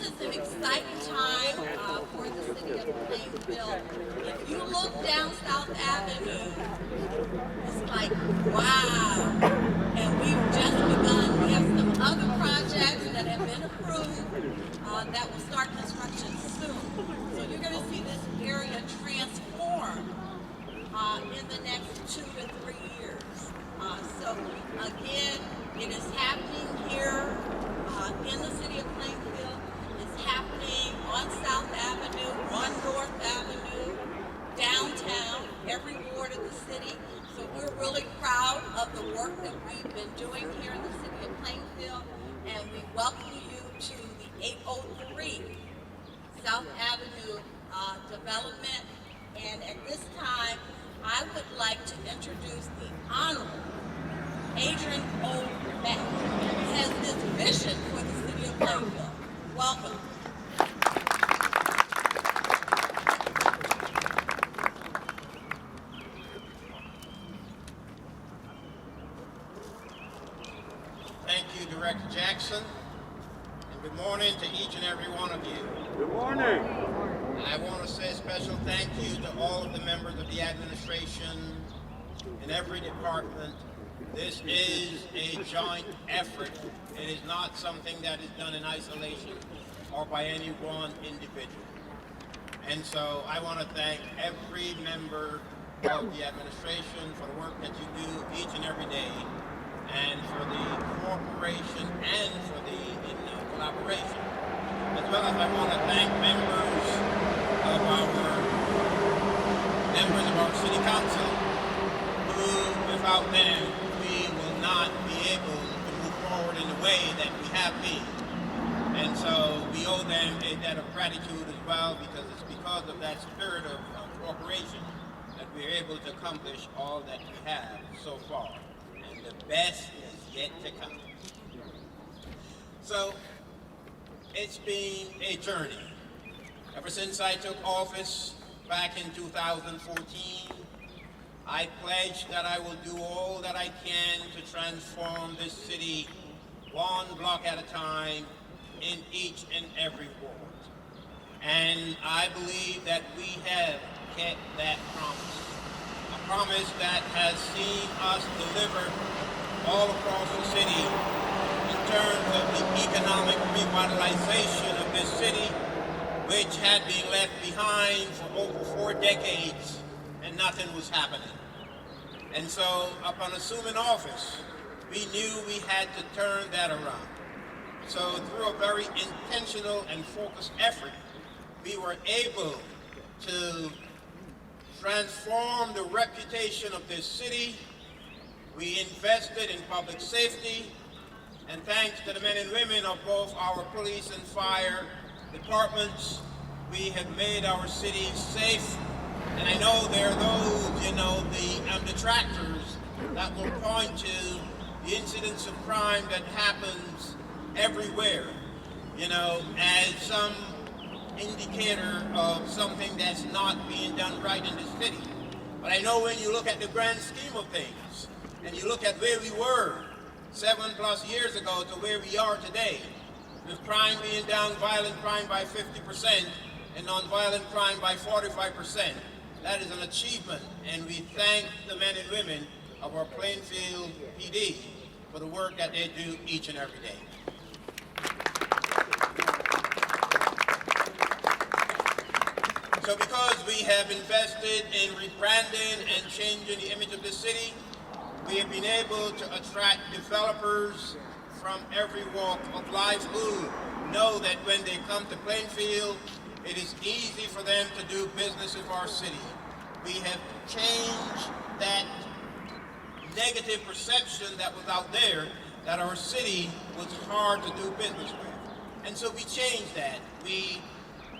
is an exciting time for the city of Plainfield. If you look down South Avenue, it's like, wow. And we've just begun. We have some other projects that have been approved that will start construction soon. So you're going to see this area transform in the next 2 to 3 years. So again, it is happening here in the city of Plainfield. It's happening on South Avenue, on North Avenue, downtown, every ward of the city. So we're really proud of the work that we've been doing here in the city of Plainfield, and we welcome you to the 803 South Avenue development. And at this time, I would like to introduce the Honorable Adrian O. Beck, who has this vision for the city of Plainfield. Welcome. Thank you, Director Jackson, and good morning to each and every one of you. Good morning. I want to say a special thank you to all of the members of the administration in every department. This is a joint effort. It is not something that is done in isolation or by any one individual. And so I want to thank every member of the administration for the work that you do each and every day, and for the cooperation and for the collaboration. As well as I want to thank members of our city council, who, without them, we will not be able to move forward in the way that we have been. And so we owe them a debt of gratitude as well, because it's because of that spirit of cooperation that we're able to accomplish all that we have so far. And the best is yet to come. So it's been a journey. Ever since I took office back in 2014, I pledged that I will do all that I can to transform this city one block at a time in each and every ward. And I believe that we have kept that promise. A promise that has seen us deliver all across the city in terms of the economic revitalization of this city, which had been left behind for over 4 decades and nothing was happening. And so, upon assuming office, we knew we had to turn that around. So through a very intentional and focused effort, we were able to transform the reputation of this city. We invested in public safety, and thanks to the men and women of both our police and fire departments, we have made our city safe. And I know there are those, the detractors that will point to the incidents of crime that happens everywhere, as some indicator of something that's not being done right in this city. But I know when you look at the grand scheme of things, and you look at where we were 7+ years ago to where we are today, with crime being down, violent crime by 50%, and nonviolent crime by 45%, that is an achievement, and we thank the men and women of our Plainfield PD for the work that they do each and every day. So because we have invested in rebranding and changing the image of the city, we have been able to attract developers from every walk of life who know that when they come to Plainfield, it is easy for them to do business with our city. We have changed that negative perception that was out there, that our city was hard to do business with. And so we changed that. We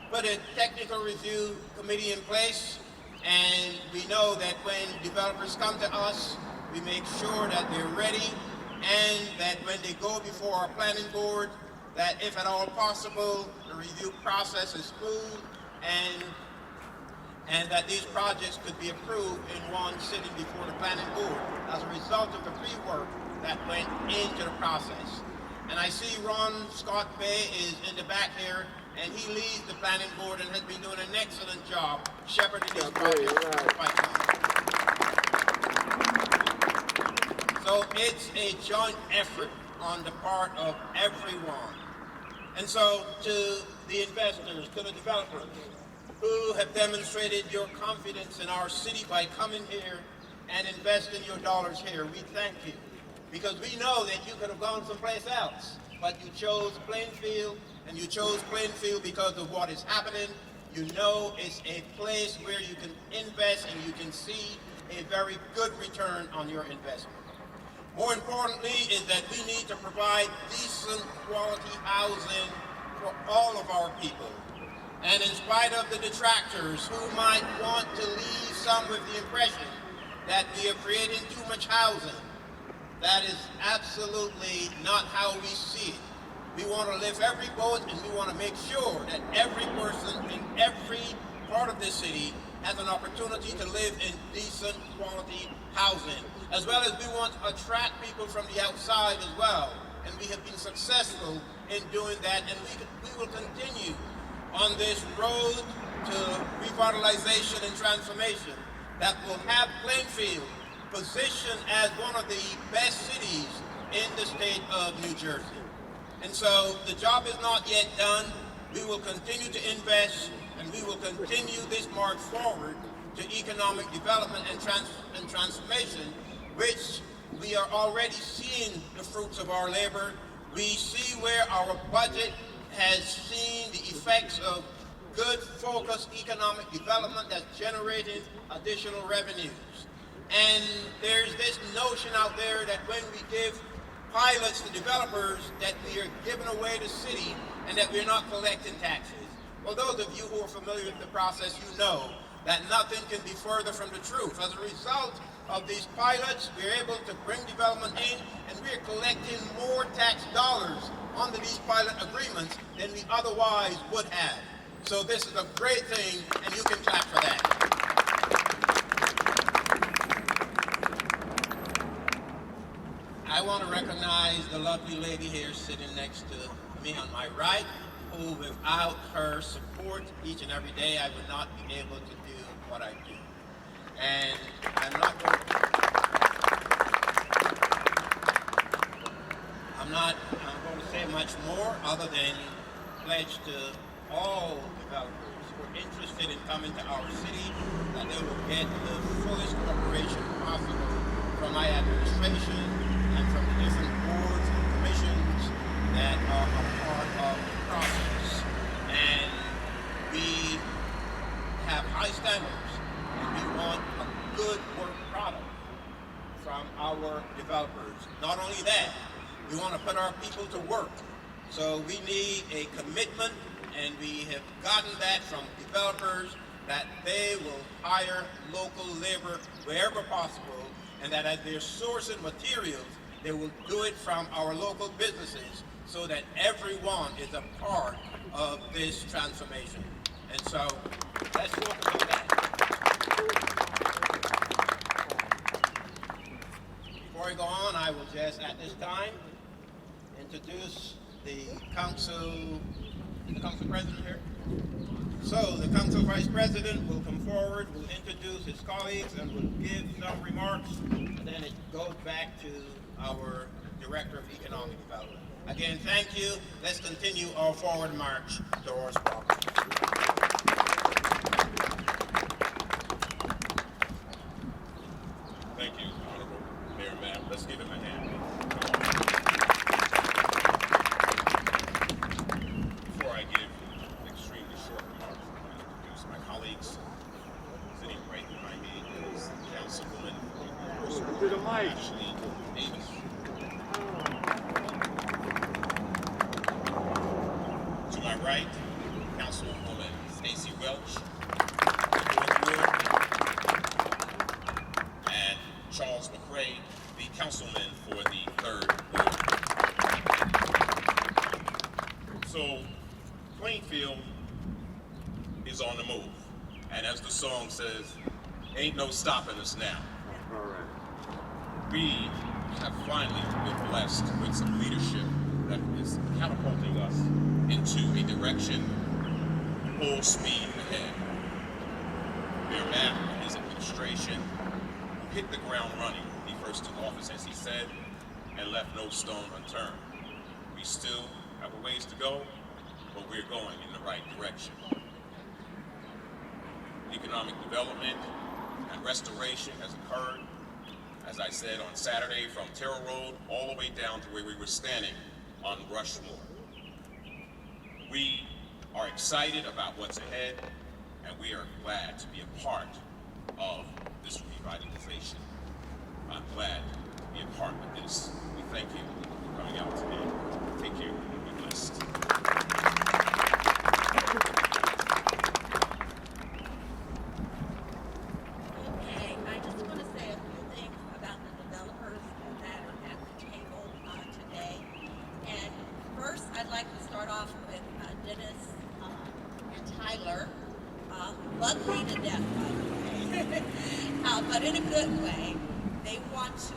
put a technical review committee in place, and we know that when developers come to us, we make sure that they're ready, and that when they go before our planning board, that if at all possible, the review process is smooth, and that these projects could be approved in one sitting before the planning board as a result of the pre-work that went into the process. And I see Ron Scott Bay is in the back here, and he leads the planning board and has been doing an excellent job shepherding this project for the pipeline. So it's a joint effort on the part of everyone. And so to the investors, to the developers who have demonstrated your confidence in our city by coming here and investing your dollars here, we thank you. Because we know that you could have gone someplace else, but you chose Plainfield, and you chose Plainfield because of what is happening. You know it's a place where you can invest and you can see a very good return on your investment. More importantly is that we need to provide decent quality housing for all of our people. And in spite of the detractors who might want to leave some with the impression that we are creating too much housing, that is absolutely not how we see it. We want to lift every boat, and we want to make sure that every person in every part of this city has an opportunity to live in decent quality housing, as well as we want to attract people from the outside as well. And we have been successful in doing that, and we will continue on this road to revitalization and transformation that will have Plainfield positioned as one of the best cities in the state of New Jersey. And so the job is not yet done. We will continue to invest, and we will continue this march forward to economic development and transformation, which we are already seeing the fruits of our labor. We see where our budget has seen the effects of good, focused economic development that's generating additional revenues. And there's this notion out there that when we give pilots to developers that we are giving away the city and that we're not collecting taxes. Well, those of you who are familiar with the process, you know that nothing can be further from the truth. As a result of these pilots, we're able to bring development in, and we're collecting more tax dollars under these pilot agreements than we otherwise would have. So this is a great thing, and you can clap for that. I want to recognize the lovely lady here sitting next to me on my right, who without her support each and every day, I would not be able to do what I do. And I'm going to say much more other than pledge to all developers who are interested in coming to our city that they will get the fullest cooperation possible from my administration and from the different boards and commissions that are a part of the process. And we have high standards, and we want a good work product from our developers. Not only that, we want to put our people to work. So we need a commitment, and we have gotten that from developers, that they will hire local labor wherever possible, and that as they're sourcing materials, they will do it from our local businesses so that everyone is a part of this transformation. And so let's talk about that. Before I go on, I will just at this time introduce the council president here. So the council vice president will come forward, will introduce his colleagues, and will give some remarks, and then it goes back to our director of economic development. Again, thank you. Let's continue our forward march towards progress. Thank you, Honorable Mayor Mapp. Let's give him a hand. Before I give extremely short remarks, I want to introduce my colleagues. Sitting right behind me is Councilwoman Ashley Davis. To my right, Councilwoman Stacy Welch. And Charles McRae, the councilman for the 3rd Ward. So, Plainfield is on the move. And as the song says, ain't no stopping us now. All right. We have finally been blessed with some leadership that is catapulting us into a direction full speed ahead. Mayor Matt and his administration hit the ground running when he first took office, as he said, and left no stone unturned. We still have a ways to go, but we're going in the right direction. Economic development and restoration has occurred, as I said, on Saturday from Terrell Road all the way down to where we were standing on Rushmore. We are excited about what's ahead, and we are glad to be a part of this revitalization. I'm glad to be a part of this. We thank you for coming out today. Take care and be blessed. Okay, I just want to say a few things about the developers that are at the table today. And first, I'd like to start off with Dennis and Tyler, who love me to death, by the way, but in a good way. They want to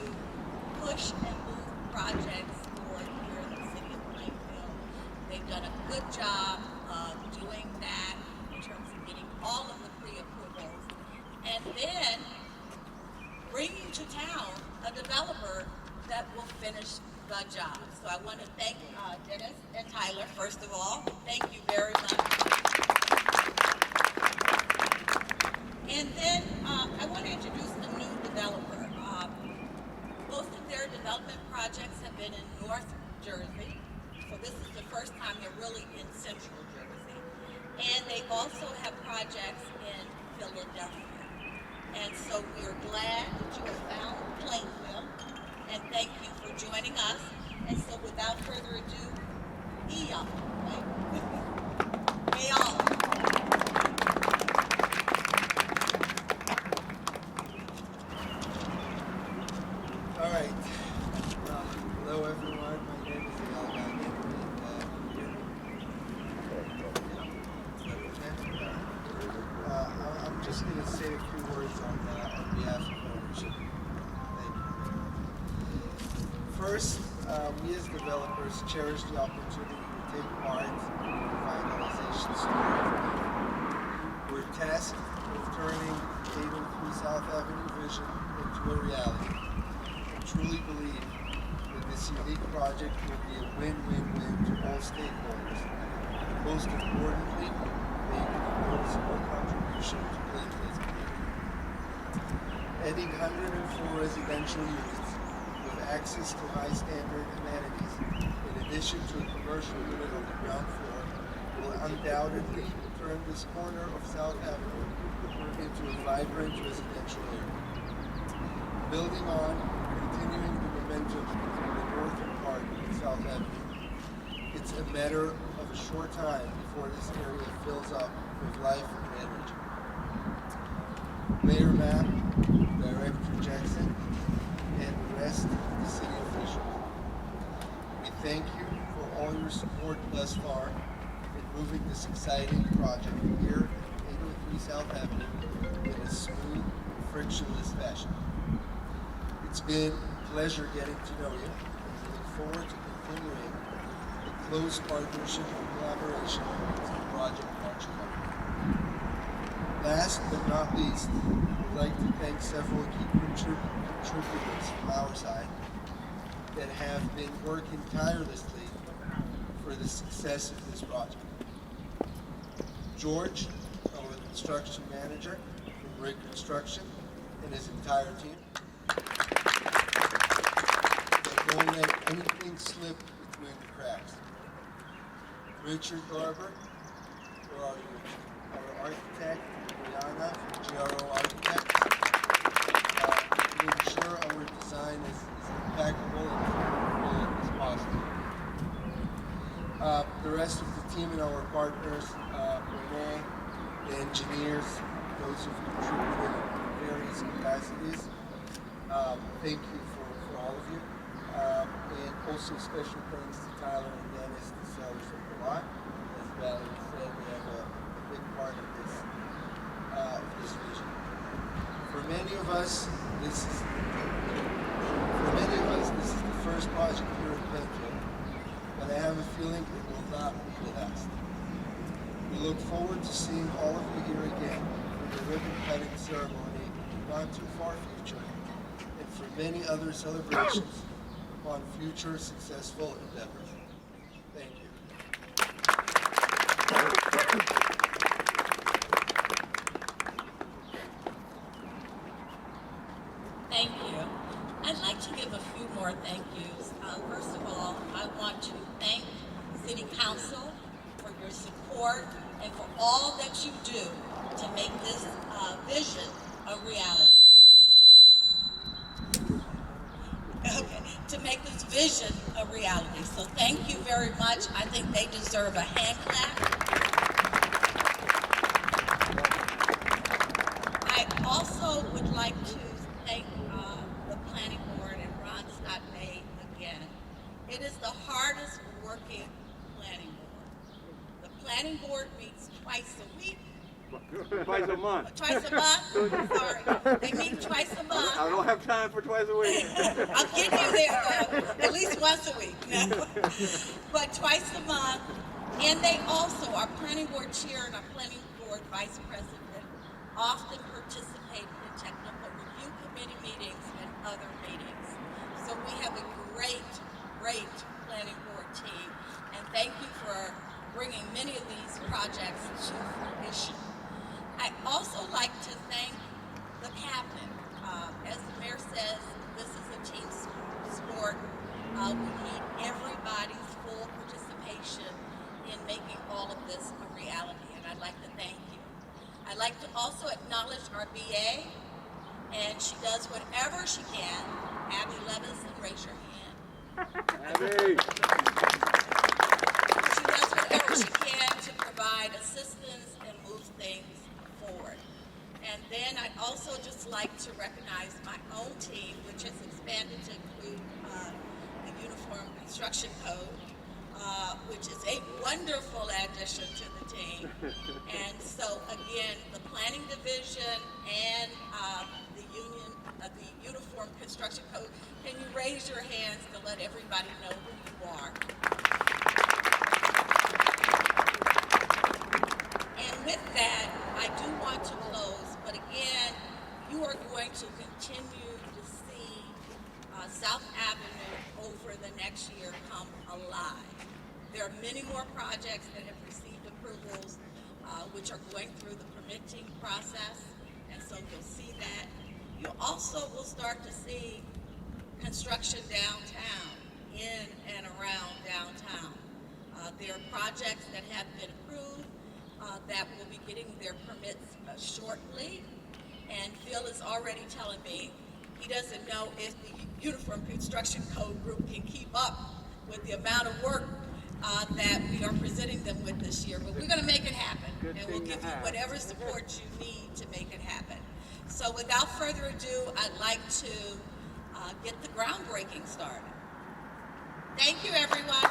push and move projects forward here in the city of Plainfield. They've done a good job of doing that in terms of getting all of the pre-approvals and then bringing to town a developer that will finish the job. So I want to thank Dennis and Tyler, first of all. Thank you very much. And then I want to introduce a new developer. Most of their development projects have been in North Jersey, so this is the first time they're really in Central Jersey. And they also have projects in Philadelphia. And so we are glad that you have found Plainfield, and thank you for joining us. And so without further ado, Eyal, right? Eyal. All right. Hello, everyone. My name is Eyal. I'm just going to say a few words on behalf of ownership. Thank you. First, we as developers cherish the opportunity to take part in the revitalization story. We're tasked with turning 803 South Avenue vision into a reality. Truly believe that this unique project will be a win-win-win to all stakeholders. Most importantly, make a noticeable contribution to Plainfield's community. Adding 104 residential units with access to high standard amenities, in addition to a commercial unit on the ground floor, will undoubtedly turn this corner of South Avenue into a vibrant residential area. Building on continuing the momentum from the northern part of South Avenue, it's a matter of a short time before this area fills up with life and energy. Mayor Matt, Director Jackson, and the rest of the city officials, we thank you for all your support thus far in moving this exciting project here at 803 South Avenue in a smooth, frictionless fashion. It's been a pleasure getting to know you, and we look forward to continuing the close partnership and collaboration as the project marches on. Last but not least, we'd like to thank several key contributors from our side that have been working tirelessly for the success of this project. George, our construction manager from Brick Construction, and his entire team. Don't let anything slip between the cracks. Richard Garber, where are you, Richard? Our architect, Brianna from GRO Architects. Make sure our design is impeccable and as real as possible. The rest of the team and our partners, Renee, the engineers, those who've contributed in various capacities, thank you for all of you. And also special thanks to Tyler and Dennis, the sellers of the lot. As Valerie said, they have a big part of this vision. For many of us, this is the first project here in Plainfield. But I have a feeling it will not be the last. We look forward to seeing all of you here again for the ribbon cutting ceremony in the not too far future, and for many other celebrations on future successful endeavors. Thank you. Thank you. I'd like to give a few more thank yous. First of all, I want to thank City Council for your support and for all that you do to make this vision a reality. Okay, to make this vision a reality. So thank you very much. I think they deserve a hand clap. I also would like to thank the Planning Board and Ron Scott May again. It is the hardest working Planning Board. The Planning Board meets twice a week. Twice a month. Twice a month? Sorry. They meet twice a month. I don't have time for twice a week. I'll get you there, at least once a week. No. But twice a month. And they also, our Planning Board Chair and our Planning Board Vice President, often participate in technical review committee meetings and other meetings. So we have a great Planning Board team. And thank you for bringing many of these projects to fruition. I'd also like to thank the captain. As the mayor says, this is a team sport. We need everybody's full participation in making all of this a reality, and I'd like to thank you. I'd like to also acknowledge our BA, and she does whatever she can. Abby Levinson, raise your hand. Abby. She does whatever she can to provide assistance and move things forward. And then I'd also just like to recognize my own team, which has expanded to include the Uniform Construction Code, which is a wonderful addition to the team. And so again, the Planning Division and the Uniform Construction Code, can you raise your hands to let everybody know who you are? And with that, I do want to close, but again, you are going to continue to see South Avenue over the next year come alive. There are many more projects that have received approvals, which are going through the permitting process, and so you'll see that. You also will start to see construction downtown, in and around downtown. There are projects that have been approved that will be getting their permits shortly, and Phil is already telling me he doesn't know if the Uniform Construction Code group can keep up with the amount of work that we are presenting them with this year, but we're going to make it happen, and we'll give you whatever support you need to make it happen. So without further ado, I'd like to get the groundbreaking started. Thank you, everyone.